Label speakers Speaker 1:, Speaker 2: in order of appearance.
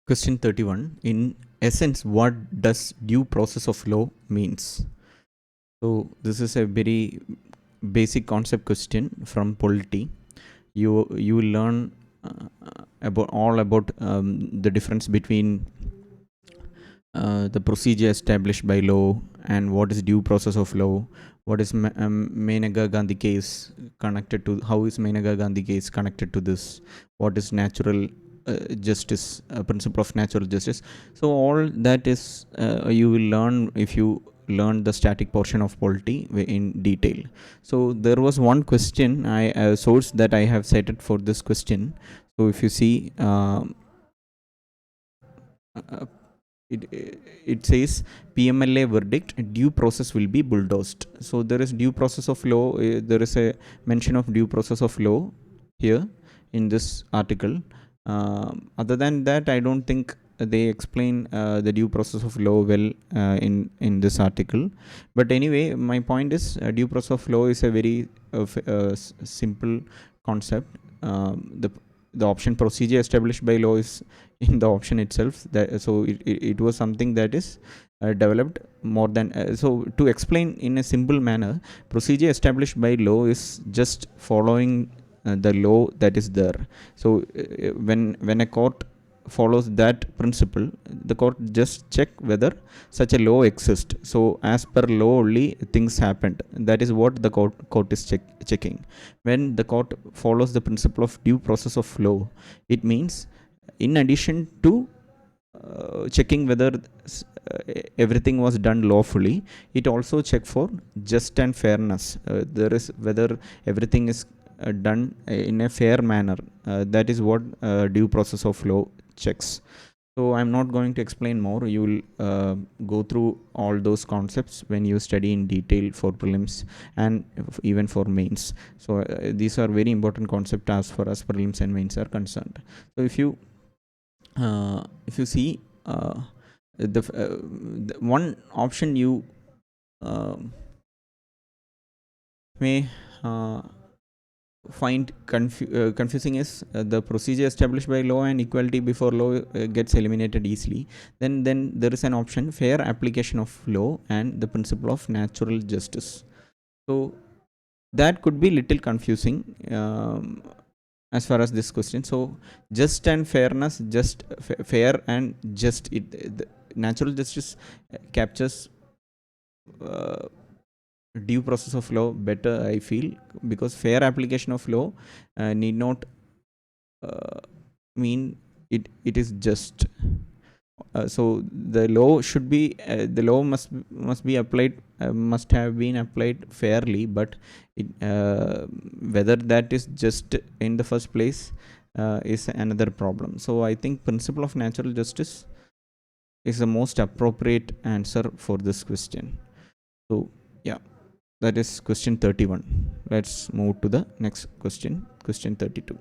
Speaker 1: Question 31. In essence, what does due process of law means? So this is a very basic concept question from polity. You will learn about the difference between the procedure established by law and what is due process of law. What is Menaka Gandhi case connected to? How is Menaka Gandhi case connected to this? What is natural justice, principle of natural justice? So all that is you will learn if you learn the static portion of polity in detail. So there was one question source that I have cited for this question. So if you see it says PMLA verdict, due process will be bulldozed. So there is due process of law. There is a mention of due process of law here in this article. Other than that, I don't think they explain the due process of law well in this article. But anyway, my point is due process of law is a very simple concept. The option procedure established by law is in the option itself. So it was something that is developed more than so to explain in a simple manner, procedure established by law is just following the law that is there. So when a court follows that principle, the court just check whether such a law exists. So as per law only things happened. That is what the court is checking. When the court follows the principle of due process of law, it means in addition to checking whether everything was done lawfully, it also check for just and fairness. There is whether everything is done in a fair manner. That is what due process of law checks. So I'm not going to explain more. You will go through all those concepts when you study in detail for prelims and even for mains. So these are very important concepts as far as prelims and mains are concerned. So if you see the one option you may find confusing is the procedure established by law and equality before law gets eliminated easily. Then there is an option fair application of law and the principle of natural justice. So that could be little confusing as far as this question. So just and fairness, just fair and just, the natural justice captures due process of law better, I feel, because fair application of law need not mean it is just. So the law should be the law must be applied, must have been applied fairly, but whether that is just in the first place is another problem. So I think principle of natural justice is the most appropriate answer for this question. So yeah, that is question 31. Let's move to the next question, question 32.